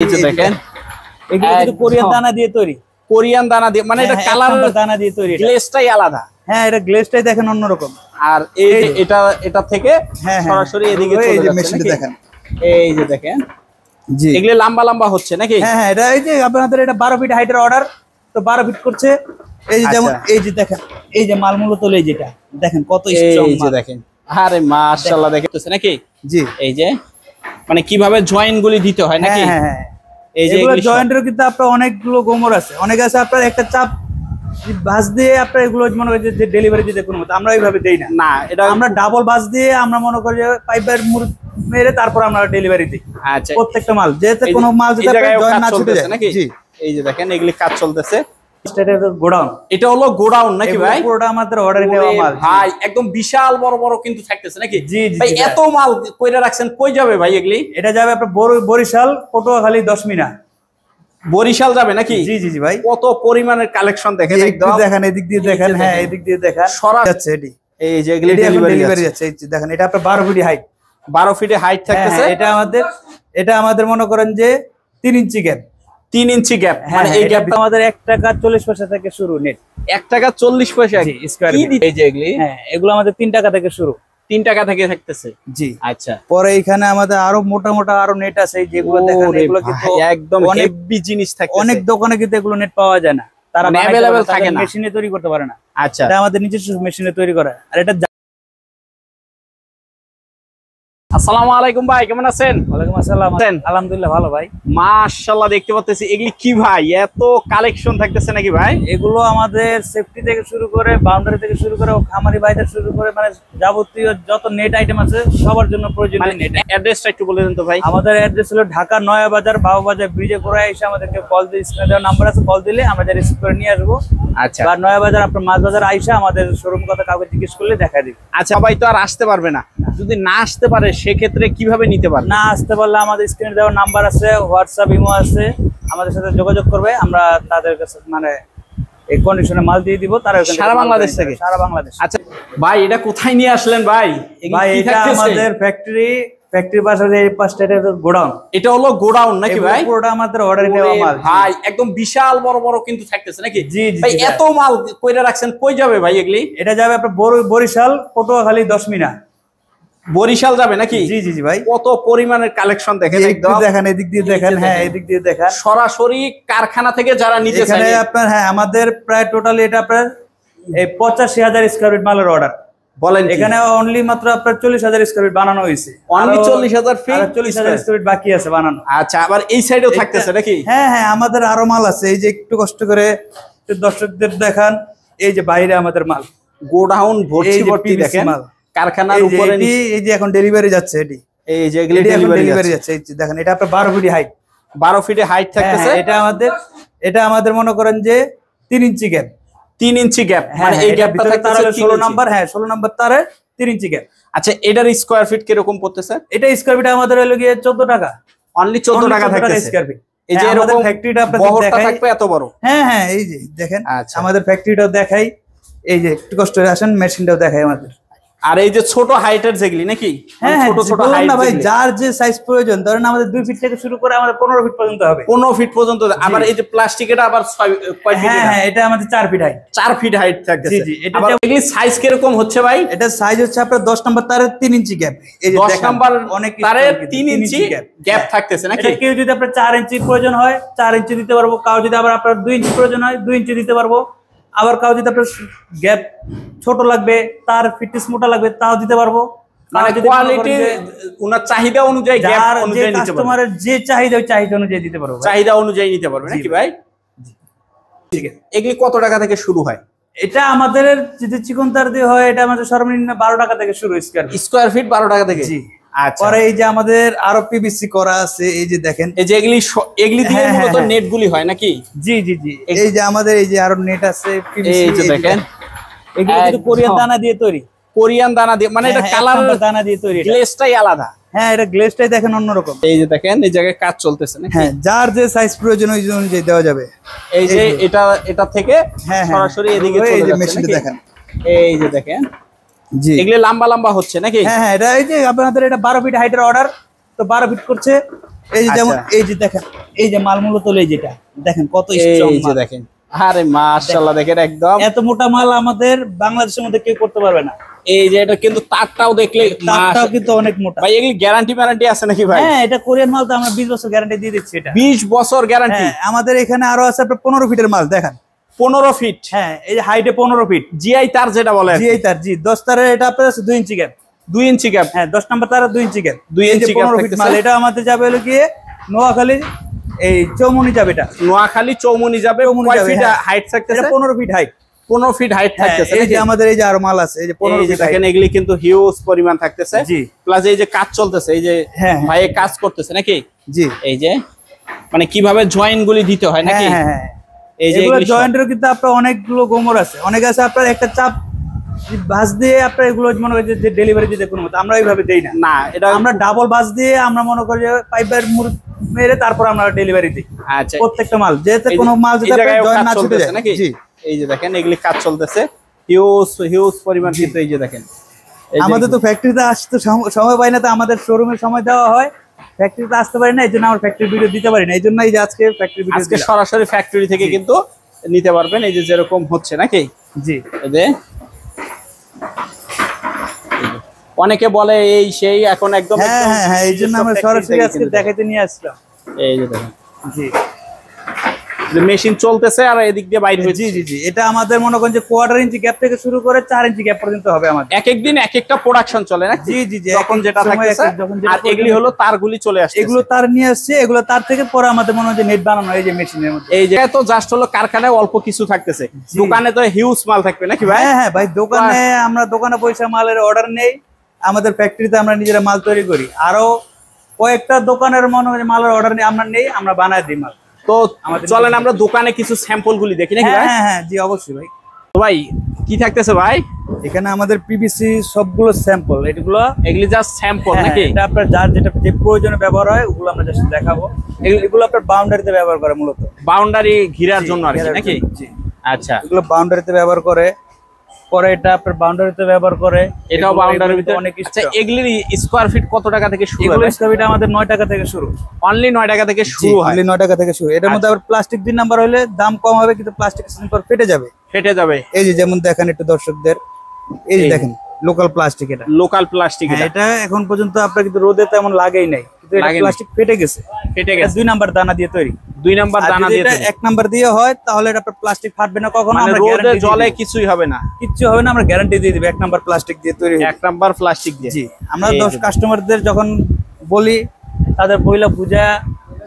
দেখেন এগুলো কিন্তু কোরিয়ান দানা দিয়ে তৈরি। কোরিয়ান দানা দিয়ে মানে এটা কালার দানা দিয়ে তৈরি, গ্লেজটাই আলাদা। হ্যাঁ, এটা গ্লেজটাই দেখেন অন্যরকম। আর এই যে এটা থেকে সরাসরি এদিকে চলে যাচ্ছে। মেশিনটা দেখেন, এই যে দেখেন জি এগুলো লম্বা লম্বা হচ্ছে নাকি? হ্যাঁ, এটা এই যে আপনাদের এটা 12 ফিট হাইটের অর্ডার, তো 12 ফিট করছে। এই যে যেমন এই যে দেখেন, এই যে মাল মূলত এই যেটা দেখেন কত স্ট্রং, এই যে দেখেন, আরে মাশাআল্লাহ দেখতেছেন নাকি? জি, এই যে মানে কিভাবে জয়েন্ট গুলি দিতে হয় নাকি? হ্যাঁ হ্যাঁ, এই যে এগুলো জয়েন্টের কিন্তু আপনার অনেকগুলো গোমর আছে, অনেক আছে। আপনার একটা চাপ বাস দিয়ে আপনার এগুলো মনে করেন যে ডেলিভারি দিতে কোনো মতো আমরা এইভাবে দেই না। না, এটা আমরা ডাবল বাস দিয়ে আমরা মনে করি যে পাইপের মুড় মেরে তারপর আমরা ডেলিভারি দিই। আচ্ছা, প্রত্যেকটা মাল যেতে কোনো মাল যেতে জয়েন্ট না ছুটে যায় নাকি? জি, এই যে দেখেন এগুলি কাজ চলতেছে। গোডাউন, এটা হলো গোডাউন নাকি ভাই? পুরোটা আমাদের অর্ডারে নেওয়া মাল ভাই, একদম বিশাল বড় বড় কিন্তু থাকতেছে নাকি? জি জি ভাই, এত মাল কইরা রাখছেন, কই যাবে ভাই এগুলি? এটা যাবে আপনার বরিশাল, পটুয়াখালী, 10 মিনা। বরিশাল যাবে নাকি? জি জি জি ভাই, কত পরিমাণের কালেকশন দেখেন, একদম দেখেন এদিক দিয়ে দেখেন, হ্যাঁ এদিক দিয়ে দেখেন সরা যাচ্ছে। এটি এই যে এগুলি ডেলিভারি যাচ্ছে। এই যে দেখেন, এটা আপনার 12 ফিট হাইট, 12 ফিটে হাইট থাকতেছে। এটা আমাদের মনে করেন যে 3 ইঞ্চি গ্যাপ, 3 ইঞ্চি গ্যাপ। মানে এই গ্যাপ আমাদের 1 টাকা 40 পয়সা থেকে শুরু, নেট 1 টাকা 40 পয়সা স্কয়ার ফিট। এই যে এগুলি, হ্যাঁ এগুলো আমাদের 3 টাকা থেকে শুরু, 3 টাকা থেকে থাকতেছে। জি আচ্ছা, পরে এখানে আমাদের আরো মোটা মোটা আরো নেট আছে, যেগুলো দেখেন এগুলো কিন্তু একদম হেভি জিনিস থাকে। অনেক দোকানে কিন্তু এগুলো নেট পাওয়া যায় না, তারা अवेलेबल থাকে না, মেশিনে তৈরি করতে পারে না। আচ্ছা, এটা আমাদের নিজস্ব মেশিনে তৈরি করা। আর এটা আসসালামু আলাইকুম ভাই, কেমন আছেন? ওয়ালাইকুম আসসালাম, আলহামদুলিল্লাহ ভালো ভাই। মাশাআল্লাহ, দেখতে পাচ্ছি এগুলি কি ভাই, এত কালেকশন থাকতেছে নাকি ভাই? এগুলো আমাদের সেফটি থেকে শুরু করে, বাউন্ডারি থেকে শুরু করে, খামারি ভাইদের শুরু করে, মানে যাবতীয় যত নেট আইটেম আছে সবার জন্য প্রয়োজনীয় নেট। অ্যাড্রেসটা একটু বলে দেন তো ভাই। আমাদের অ্যাড্রেস হলো ঢাকা নয়াবাজার, বাবুবাজার ব্রিজে করে এসে আমাদেরকে কল দিয়ে, স্ক্রিনে দেওয়া নাম্বার আছে, কল দিলে আমরা রিসিভ করে নিয়ে আসবো। আচ্ছা, বা নয়াবাজার আপনার মাছবাজার আইসা আমাদের শোরুম কথা কাউকে জিজ্ঞেস করলে দেখা দিবে। আচ্ছা ভাই, তো আর আসতে পারবে না, যদি না আসতে পারে সেক্ষেত্রে কিভাবে নিতে পারবে? না আসতে পারলে আমাদের স্ক্রিনে দেওয়া নাম্বার আছে, হোয়াটসঅ্যাপ, ইমো আছে, আমাদের সাথে যোগাযোগ করবে, আমরা তাদের কাছে মানে এই কন্ডিশনে মাল দিয়ে দিব। তারা সারা বাংলাদেশ থেকে? সারা বাংলাদেশ। আচ্ছা ভাই, এটা কোথায় নিয়ে আসলেন ভাই? ভাই এটা আমাদের ফ্যাক্টরি পাশে এই পাশটা গোডাউন। এটা হলো গোডাউন নাকি ভাই? পুরোটা আমাদের অর্ডারে নেওয়া মাল ভাই, একদম বিশাল বড় বড় কিন্তু থাকতেছে নাকি? জি জি ভাই, এত মাল কইরা রাখছেন, কই যাবে ভাই এগুলি? এটা যাবে আপনার বরিশাল, পটুয়াখালী, 10 মিনা। বরিশাল যাবে নাকি? জি জি জি ভাই, কত পরিমাণের কালেকশন দেখেন, একদম দেখেন এদিক দিয়ে দেখেন, হ্যাঁ এদিক দিয়ে দেখেন, সরাসরি কারখানা থেকে যারা নিতে চায়। এখানে আপনার হ্যাঁ আমাদের প্রায় টোটালি এটা আপনার এই 85,000 স্কয়ার ফিট মালের অর্ডার। বলেন, এখানে অনলি মাত্র আপনার 40,000 স্কয়ার ফিট বানানো হয়েছে। অনলি 40,000 ফিট, 40,000 স্কয়ার ফিট বাকি আছে বানানো। আচ্ছা, আবার এই সাইডেও থাকতেছে নাকি? হ্যাঁ হ্যাঁ, আমাদের আরো মাল আছে। এই যে একটু কষ্ট করে দর্শকদের দেখান, এই যে বাইরে আমাদের মাল, গোডাউন ভর্তি দেখেন, মাল কারখানার উপরে। এই যে এখন ডেলিভারি যাচ্ছে, এটি এই যে এগুলি ডেলিভারি যাচ্ছে। এই যে দেখেন, এটা আপনার 12 ফিট হাইট, 12 ফিটে হাইট থাকতেছে। এটা আমাদের মনে করেন যে 3 ইঞ্চি গ্যাপ, 3 ইঞ্চি গ্যাপ, মানে এই গ্যাপটা থাকতেছে 16 নাম্বার, হ্যাঁ 16 নাম্বার তারে 3 ইঞ্চি গ্যাপ। আচ্ছা, এটার স্কয়ার ফিট কিরকম পড়তেছে? এটা স্কয়ার ফিট আমাদের হলো গিয়ে 14 টাকা, অনলি 14 টাকা থাকতেছে স্কয়ার ফিট। এই যে এরকম ফ্যাক্টরিটা আপনাদের দেখাই, থাকবে এত বড়। হ্যাঁ হ্যাঁ, এই যে দেখেন আমাদের ফ্যাক্টরিটাও দেখাই। এই যে একটু কষ্ট করে আসেন, মেশিনটাও দেখাই আমাদের। আর এই যে ছোট হাইটের যেগুলি নাকি? ছোট ছোট হাইট না ভাই, যার যে সাইজ প্রয়োজন, ধরেন আমাদের 2 ফিট থেকে শুরু করে আমাদের 15 ফিট পর্যন্ত হবে। 15 ফিট পর্যন্ত। আবার এই যে প্লাস্টিক, এটা আবার 6 ফিট। হ্যাঁ, এটা আমাদের 4 ফিট হাইট, 4 ফিট হাইট থাকতেছে। জি জি, এটা এগুলি সাইজ কিরকম হচ্ছে ভাই? এটা সাইজ হচ্ছে আপনার 10 নাম্বার তারের 3 ইঞ্চি গ্যাপ। এই যে 10 নাম্বার অনেক তারের 3 ইঞ্চি গ্যাপ থাকতেছে নাকি? এটা কেউ যদি আপনার 4 ইঞ্চি প্রয়োজন হয় 4 ইঞ্চি দিতে পারবো, কাউ যদি আবার আপনার 2 ইঞ্চি প্রয়োজন হয় 2 ইঞ্চি দিতে পারবো, আবার কাউ যদি আপনার গ্যাপ ছোট লাগবে, তার ফিটনেস মোটা লাগবে, তাও দিতে পারবো। মানে কোয়ালিটি ওনার চাহিদা অনুযায়ী, গ্যাপ অনুযায়ী নিতে পারবো, কাস্টমারের যে চাহিদা ওই চাহিদা অনুযায়ী দিতে পারবো, চাহিদা অনুযায়ী নিতে পারবে নাকি ভাই? ঠিক আছে। এগুলি কত টাকা থেকে শুরু হয়? এটা আমাদের যদি চিকন তার দিয়ে হয়, এটা আমাদের সর্বনিম্ন 12 টাকা থেকে শুরু, স্কয়ার ফিট 12 টাকা থেকে। জি। আচ্ছা, পরে এই যে আমাদের আরো পিভিসি করা আছে, এই যে দেখেন, এই যে এগুলি দিয়ে মূলত নেট গুলি হয় নাকি? জি জি জি, এই যে আমাদের এই যে আরো নেট আছে পিভিসি, এই যে দেখেন এগুলো কিন্তু কোরিয়ান দানা দিয়ে তৈরি, কোরিয়ান দানা দিয়ে, মানে এটা কালার দানা দিয়ে তৈরি, গ্লেজটাই আলাদা। হ্যাঁ, এটা গ্লেজটাই দেখেন অন্যরকম। এই যে দেখেন, এই জায়গায় কাজ চলতেছে নাকি? হ্যাঁ, যার যে সাইজ প্রয়োজন ওই অনুযায়ী দেওয়া যাবে। এই যে এটা থেকে সরাসরি এদিকে চলে যাচ্ছে, মেশিনটা দেখেন, এই যে দেখেন, জি এগুলো লম্বা লম্বা হচ্ছে নাকি? হ্যাঁ হ্যাঁ, এটা এই যে আপনাদের এটা 12 ফিট হাইটের অর্ডার, তো 12 ফিট করছে। এই যে যেমন এই যে দেখেন এই যে মাল মূলত এই যেটা দেখেন কত স্ট্রং এই যে দেখেন, আরে মাশাআল্লাহ দেখেন একদম এত মোটা মাল আমাদের বাংলাদেশের মধ্যে কেউ করতে পারবে না। এই যে এটা কিন্তু তারটাও দেখলে তারটাও কিন্তু অনেক মোটা ভাই। এগুলি গ্যারান্টি আছে নাকি ভাই? হ্যাঁ, এটা কোরিয়ান মাল তো আমরা 20 বছর গ্যারান্টি দিয়ে দিচ্ছি। এটা 20 বছর গ্যারান্টি। আমাদের এখানে আরো আছে আপনার 15 ফিটের মাল দেখেন। 15 ফিট? হ্যাঁ, এই যে হাইটে 15 ফিট জিআই তার যেটা বলে। জিআই তার, জি 10 তারের এটা আপনার আছে 2 ইঞ্চি গ্যাপ। 2 inch gap? হ্যাঁ, 10 নাম্বার তার 2 inch gap. 2 inch gap 15 feet মাল। এটা আমাদের যাবে হলো গিয়ে নোয়াখালী এই চৌমুনি যাবে। এটা নোয়াখালী চৌমুনি যাবে। কয় ফিট হাইট থাকতেছে? এটা 15 ফিট হাইট। 15 ফিট হাইট থাকতেছে। এই যে আমাদের এই যে আর মাল আছে এই যে 15 ফিট দেখেন, এগুলি কিন্তু হিউজ পরিমাণ থাকতেছে। জি। প্লাস এই যে কাজ চলতেছে, এই যে ভাই কাজ করতেছে নাকি? জি। এই যে মানে কিভাবে জয়েন্ট গুলি দিতে হয় নাকি? হ্যাঁ, এই যে এগুলো জয়েন্টের কিন্তু আপনার অনেকগুলো গোমর আছে। অনেক আছে আপনার একটা চাপ ভাঁজ দিয়ে আপনার এগুলো মনে করেন যে ডেলিভারি দিতে কোনো মতো আমরা এইভাবে দেই না। না, এটা আমরা ডাবল ভাঁজ দিয়ে আমরা মনে করি যে পাইপের মেরে তারপর আমরা ডেলিভারি দিই। আচ্ছা, প্রত্যেকটা মাল যেতে কোনো মাল যেতে জয়েন্ট না ছুটে যায় নাকি? জি। এই যে দেখেন এগুলি কাজ চলতেছে হিউজ পরিমাণ কিন্তু। এই যে দেখেন আমাদের তো ফ্যাক্টরিতে আসতে সময় পাই না, তো আমাদের শোরুমে সময় দেওয়া হয়, ফ্যাক্টরিতে আসতে পারি না, এই জন্য আমরা ফ্যাক্টরি ভিডিও দিতে পারি না। এই জন্য এই যে আজকে ফ্যাক্টরি ভিডিও, আজকে সরাসরি ফ্যাক্টরি থেকে কিন্তু নিতে পারবেন। এই যে যেরকম হচ্ছে নাকি? জি। এই যে অনেকে বলে এই সেই, এখন একদম হ্যাঁ, এই জন্য আমরা সরাসরি আজকে দেখাইতে নিয়ে আসলাম। এই যে দেখেন, জি, মেশিন চলতেছে আর এদিক দিয়ে বাইরে হচ্ছে। জি। এটা আমাদের মনে করেন যে কোয়ার্টার ইঞ্চি গ্যাপ থেকে শুরু করে 4 ইঞ্চি গ্যাপ পর্যন্ত হবে আমাদের। এক এক দিন এক একটা প্রোডাকশন চলে না? জি। যখন যেটা থাকতেছে। আর এগুলি হলো তারগুলি চলে আসছে, এগুলো তার নিয়ে আসছে, এগুলো তার থেকে পরে আমাদের মনে হয় যে নেট বানানো এই যে মেশিনের মধ্যে। এই যে তো জাস্ট হলো কারখানায় অল্প কিছু থাকতেছে, দোকানে তো হিউজ মাল থাকবে নাকি ভাই? হ্যাঁ ভাই, দোকানে আমরা দোকানে পয়সা মালের অর্ডার নেই, আমাদের ফ্যাক্টরিতে আমরা নিজেরা মাল তৈরি করি। আরো কয়েকটা দোকানের মনে হয় মালের অর্ডার নেই, আমরা নেই, আমরা বানায় দিই মাল। তো চলেন আমরা দোকানে কিছু স্যাম্পল গুলি দেখি নাকি ভাই? হ্যাঁ, জি অবশ্যই ভাই। তো ভাই কি থাকতেছে ভাই এখানে? আমাদের পিভিসি সবগুলো স্যাম্পল, এগুলি জাস্ট স্যাম্পল নাকি? এটা আপনার যার যেটা যে প্রয়োজনে ব্যবহার হয় ওগুলো আমরা জাস্ট দেখাবো। এগুলো আপনার বাউন্ডারিতে ব্যবহার করে, মূলত বাউন্ডারি ঘিরার জন্য আর কি নাকি? জি। আচ্ছা, এগুলো বাউন্ডারিতে ব্যবহার করে, পরে এটা আপনার বাউন্ডারিতে ব্যবহার করে, এটাও বাউন্ডারির ভিতরে অনেক। আচ্ছা, এগুলির স্কয়ার ফিট কত টাকা থেকে শুরু? এগুলো স্কয়ার ফিট আমাদের 9 টাকা থেকে শুরু। অনলি 9 টাকা থেকে শুরু হয়? অনলি 9 টাকা থেকে শুরু। এটার মধ্যে আবার প্লাস্টিক 2 নাম্বার হলে দাম কম হবে, কিন্তু প্লাস্টিক কিছুদিন পর ফেটে যাবে। এই যে যেমন দেখেন একটু দর্শকদের, এই যে দেখেন লোকাল প্লাস্টিক, এটা লোকাল প্লাস্টিক। এটা এখন পর্যন্ত আপনার কিন্তু রোদে তেমন লাগেই নাই, কিন্তু এটা প্লাস্টিক ফেটে গেছে। 2 নাম্বার দানা দিয়ে তৈরি। 2 নাম্বার দানা দিয়ে তৈরি। 1 নাম্বার দিয়ে হয় তাহলে এটা আপনার প্লাস্টিক ফাটবে না কখনো, আমরা রোদে জলে কিছুই হবে না, কিচ্ছু হবে না, আমরা গ্যারান্টি দিয়ে দিব। 1 নাম্বার প্লাস্টিক দিয়ে তৈরি, 1 নাম্বার প্লাস্টিক দিয়ে। জি। আমরা 10 কাস্টমারদের যখন বলি তাদের বইলা বুঝা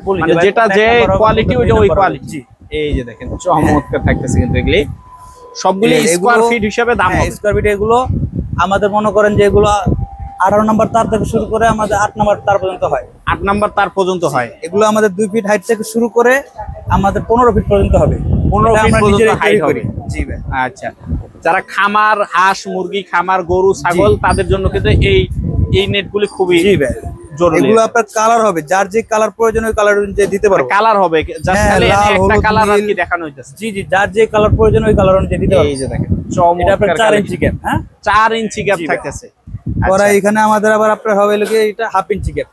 বলি মানে যেটা যে কোয়ালিটি ওই কোয়ালিটি। এই যে দেখেন চমৎকার থাকতেছে কিন্তু এগুলি সবগুলি স্কয়ার ফিট হিসেবে দাম হবে। স্কয়ার ফিট এগুলো আমাদের মনে করেন যে এগুলো 18 নাম্বার তার থেকে শুরু করে আমাদের 8 নাম্বার তার পর্যন্ত হয়। 8 নাম্বার তার পর্যন্ত হয়। এগুলো আমাদের 2 ফিট হাইট থেকে শুরু করে আমাদের 15 ফিট পর্যন্ত হবে। 15 ফিট পর্যন্ত হাইট হবে। জি ভাই। আচ্ছা, যারা খামার হাঁস মুরগি খামার গরু ছাগল তাদের জন্য কিন্তু এই নেটগুলি খুবই জরুরি। এগুলো আপনার কালার হবে, যার যে কালার প্রয়োজন ওই কালার অনুযায়ী দিতে পারবো। কালার হবে জাস্ট খালি একটা কালার আর কি দেখানো হইতাছে। জি, যার যে কালার প্রয়োজন ওই কালার অনুযায়ী দিতে পারবো। এই যে দেখেন এটা আপনার 4 ইঞ্চি গ্যাপ। হ্যাঁ, 4 ইঞ্চি গ্যাপ থাকতেছে। পরে এখানে আমাদের আবার আপনার হবে লাগে এটা 1/2 ইঞ্চি গ্যাপ।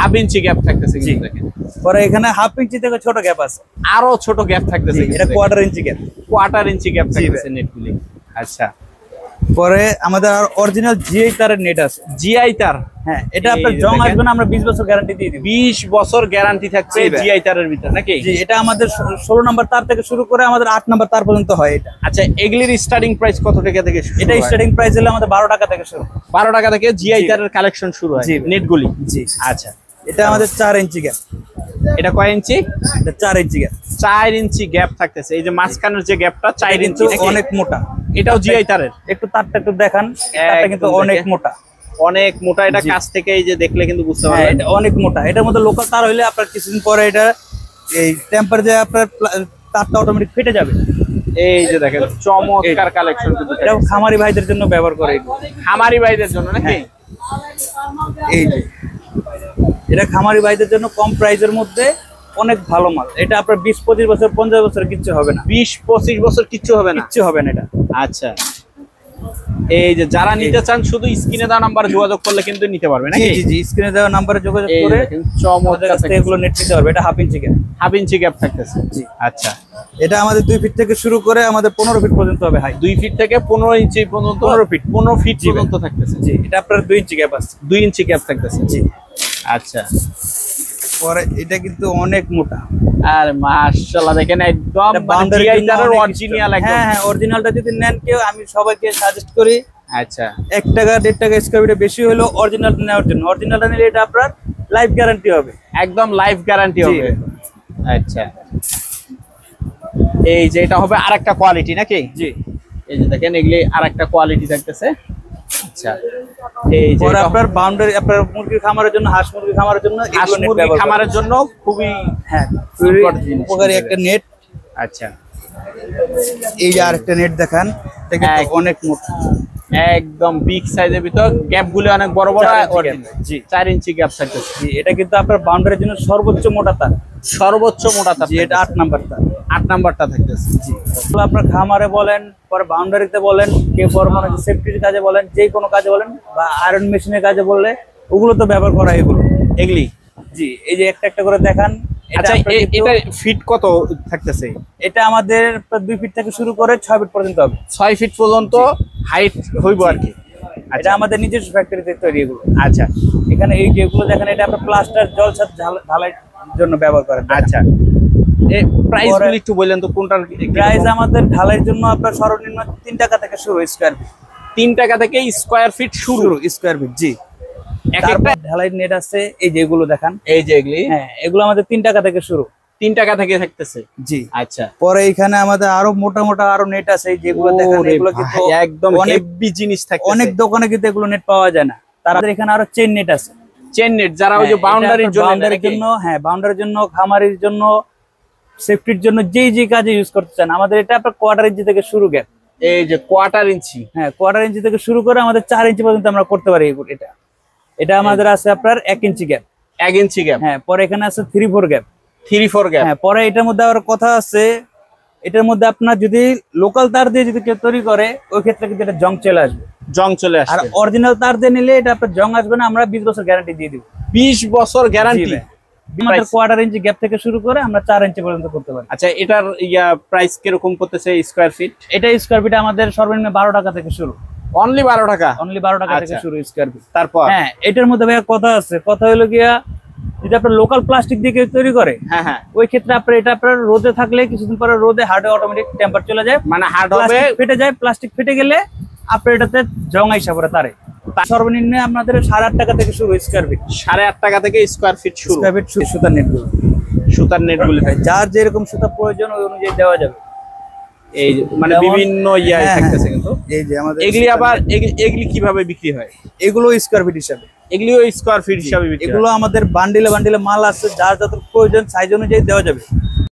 1/2 ইঞ্চি গ্যাপ থাকতেছে কিন্তু দেখেন। পরে এখানে 1/2 ইঞ্চি থেকে ছোট গ্যাপ আছে, আরো ছোট গ্যাপ থাকতেছে। এটা 1/4 ইঞ্চি গ্যাপ। 1/4 ইঞ্চি গ্যাপ থাকতেছে নেটগুলি। আচ্ছা, পরে আমাদের অরিজিনাল জিআই তারের নেট আছে। জিআই তার? হ্যাঁ, এটা আপনার জং আসবে না, আমরা 20 বছর গ্যারান্টি দিয়ে দিই। 20 বছর গ্যারান্টি থাকছে জিআই তারের ভিতর নাকি? জি, এটা আমাদের 16 নাম্বার তার থেকে শুরু করে আমাদের 8 নাম্বার তার পর্যন্ত হয় এটা। আচ্ছা, এগুলির স্টার্টিং প্রাইস কত টাকা থেকে শুরু? এটা স্টার্টিং প্রাইস হলো আমাদের 12 টাকা থেকে শুরু। 12 টাকা থেকে জিআই তারের কালেকশন শুরু হয় নেটগুলি। জি। আচ্ছা, এটা আমাদের 4 ইঞ্চি গ্যাপ। এটা কয় ইঞ্চি? এটা 4 ইঞ্চি গ্যাপ। 4 ইঞ্চি গ্যাপ থাকতেছে। এই যে মাঝখানের যে গ্যাপটা 4 ইঞ্চি, অনেক মোটা। এটাও জিআই তারের। একটু তারটা একটু দেখান, তারটা কিন্তু অনেক মোটা। অনেক মোটা। এটা কাছ থেকে এই যে দেখলে কিন্তু বুঝতে পারবেন এটা অনেক মোটা। এটার মধ্যে লোকাল তার হইলে আপনার কিছুদিন পরে এটা এই টেম্পার যে আপনার তারটা অটোমেটিক ফেটে যাবে। এই যে দেখেন চমৎকার কালেকশন কিন্তু। এটা খামারি ভাইদের জন্য ব্যবহার করে। খামারি ভাইদের জন্য নাকি? এই যে এটা খামারি ভাইদের জন্য কম প্রাইসের মধ্যে অনেক ভালো মাল। এটা আপনার 20-25 বছর 50 বছর কিচ্ছু হবে না। 20-25 বছর কিচ্ছু হবে না? কিচ্ছু হবে না এটা। আচ্ছা, এই যে যারা নিতে চান শুধু স্ক্রিনে দেওয়া নাম্বারে যোগাযোগ করলে কিন্তু নিতে পারবে নাকি? জি জি, স্ক্রিনে দেওয়া নাম্বারে যোগাযোগ করে চমৎকার এগুলো নেট নিতে পারবে। এটা half inch gap. Half inch gap থাকতেছে। জি আচ্ছা, এটা আমাদের 2 ফিট থেকে শুরু করে আমাদের 15 ফিট পর্যন্ত হবে হাই। 2 ফিট থেকে 15 ইঞ্চি পর্যন্ত, 15 ফিট পর্যন্ত থাকতেছে। জি, এটা আপনার 2 ইঞ্চি গ্যাপ আছে। 2 ইঞ্চি গ্যাপ থাকতেছে। জি আচ্ছা, পরে এটা কিন্তু অনেক মোটা। আর মাশাআল্লাহ দেখেন একদম ডিআইটারের অরিজিনাল একদম। হ্যাঁ হ্যাঁ, অরিজিনালটা যদি নেন কেউ, আমি সবাইকে সাজেস্ট করি আচ্ছা 1 টাকা 1.5 টাকা স্কয়ার ফিটে বেশি হলো অরিজিনালটা নেওয়ার জন্য। অরিজিনালটা নিলে এটা আপনার লাইফ গ্যারান্টি হবে। একদম লাইফ গ্যারান্টি হবে। আচ্ছা, এই যে এটা হবে আরেকটা কোয়ালিটি নাকি? জি, এই যে দেখেন এগুলি আরেকটা কোয়ালিটি থাকতেছে। আচ্ছা, এই যে পরে আপনার বাউন্ডারি, আপনার মুরগির খামারের জন্য, হাঁস মুরগির খামারের জন্য, হাঁস মুরগি খামারের জন্য খুবই হ্যাঁ উপকারী একটা নেট। আচ্ছা, এই যে আরেকটা নেট দেখান, দেখেন অনেক মোটা, একদম বিগ সাইজের ভিতর, গ্যাপ গুলো অনেক বড় বড়। জি 4 ইঞ্চি গ্যাপ থাকতেছে। জি, এটা কিন্তু আপনার বাউন্ডারির জন্য সর্বোচ্চ মোটা তার। সর্বোচ্চ মোটা তার। জি, এটা 8 নাম্বার তার। 8 নাম্বারটা থাকতেছে। জি, আপনার খামারে বলেন, পরে বাউন্ডারিতে বলেন, কেউ পরমাণু সেফটির কাজে বলেন, যে কোনো কাজে বলেন, বা আয়রন মেশিনের কাজে বললে ওগুলো তো ব্যবহার করা এগুলো এগুলি। জি, এই যে একটা একটা করে দেখান। আচ্ছা, এটা ফিট কত থাকতেছে? এটা আমাদের 2 ফিট থেকে শুরু করে 6 ফিট পর্যন্ত হবে। 6 ফিট পর্যন্ত হাইট হইব আর কি। এটা আমাদের নিজস্ব ফ্যাক্টরিতে তৈরি এগুলো। আচ্ছা, এখানে এই যেগুলো দেখেন, এটা আপনার প্লাস্টার জলছাদ ঢালাইয়ের জন্য ব্যবহার করেন। আচ্ছা, এই প্রাইস গুলো একটু বলেন তো, কোনটার প্রাইস? আমাদের ঢালাইয়ের জন্য আপনার সর্বনিম্ন 3 টাকা থেকে শুরু স্কয়ার ফিট। 3 টাকা থেকে স্কয়ার ফিট শুরু স্কয়ার ফিট। জি, একটা ঢালাই নেট আছে, এই যে এগুলো দেখান, এই যে এগুলি। হ্যাঁ, এগুলো আমাদের 3 টাকা থেকে শুরু। 3 টাকা থেকে থাকতেছে। জি, আচ্ছা, পরে এখানে আমাদের আরো মোটা মোটা আরো নেট আছে, এই যেগুলো দেখেন, এগুলো কিন্তু একদম হেভি জিনিস থাকে। অনেক দোকানে কিন্তু এগুলো নেট পাওয়া যায় না। তাদের এখানে আরো চেইন নেট আছে। চেইন নেট যারা ওই যে বাউন্ডারির জন্য, হ্যাঁ বাউন্ডারির জন্য, খামারের জন্য, সেফটির জন্য, যেই যে কাজে ইউজ করতে চান, আমাদের এটা আপনার কোয়ার্টার ইঞ্চি থেকে শুরু গ্যাপ। এই যে কোয়ার্টার ইঞ্চি, হ্যাঁ কোয়ার্টার ইঞ্চি থেকে শুরু করে আমাদের 4 ইঞ্চি পর্যন্ত আমরা করতে পারি। এটা এটা আমাদের আছে আপনার 1 ইঞ্চি গ্যাপ। 1 ইঞ্চি গ্যাপ। হ্যাঁ, পরে এখানে আছে 3-4 গ্যাপ। 3-4 গ্যাপ। হ্যাঁ, পরে এটার মধ্যে আবার কথা আছে, এটার মধ্যে আপনার যদি লোকাল তার দিয়ে যদি কেউ তৈরি করে, ওই ক্ষেত্রে কিন্তু এটা জং চলে আসবে। জং চলে আসবে। আর অরিজিনাল তার দিয়ে নিলে এটা আপনার জং আসবে না। আমরা 20 বছর গ্যারান্টি দিয়ে দিব। 20 বছর গ্যারান্টি। আমাদের কোয়ার্টার ইঞ্চি গ্যাপ থেকে শুরু করে আমরা 4 ইঞ্চি পর্যন্ত করতে পারি। আচ্ছা, এটার প্রাইস কিরকম করতেছে স্কয়ার ফিট? এটা স্কয়ার ফিট আমাদের সর্বনিম্ন 12 টাকা থেকে শুরু। অনলি 12 টাকা? অনলি 12 টাকা থেকে শুরু স্কয়ার ফিট। তারপর হ্যাঁ, এটার মধ্যে ভাইয়া কথা আছে। কথা হলো গিয়া, যদি আপনার লোকাল প্লাস্টিক দিয়ে কেউ তৈরি করে, হ্যাঁ হ্যাঁ, ওই ক্ষেত্রে আপনার এটা আপনার রোদে থাকলে কিছুদিন পরে রোদে হার্ডে অটোমেটিক টেম্পার চলে যায়, মানে হার্ড হবে, ফেটে যায়। প্লাস্টিক ফেটে গেলে আপনার এটাতে জং আইসা পড়ে তারে। সর্বনিম্ন আপনাদের 8.5 টাকা থেকে শুরু স্কয়ার ফিট। 8.5 টাকা থেকে স্কয়ার ফিট শুরু। স্কয়ার ফিট সুতার নেটগুলো। সুতার নেটগুলো যার যেরকম সুতা প্রয়োজন ওই অনুযায়ী দেওয়া যাবে। এই মানে বিভিন্ন থাকতেছে কিন্তু। এই যে আমাদের এগুলি আবার এগুলি কিভাবে বিক্রি হয়? এগুলো স্কয়ার ফিট হিসাবে। এগুলিও স্কয়ার ফিট হিসাবে বিক্রি হয়। এগুলো আমাদের বান্ডিলে বান্ডিলে মাল আছে, যার যত প্রয়োজন সাইজ অনুযায়ী দেওয়া যাবে।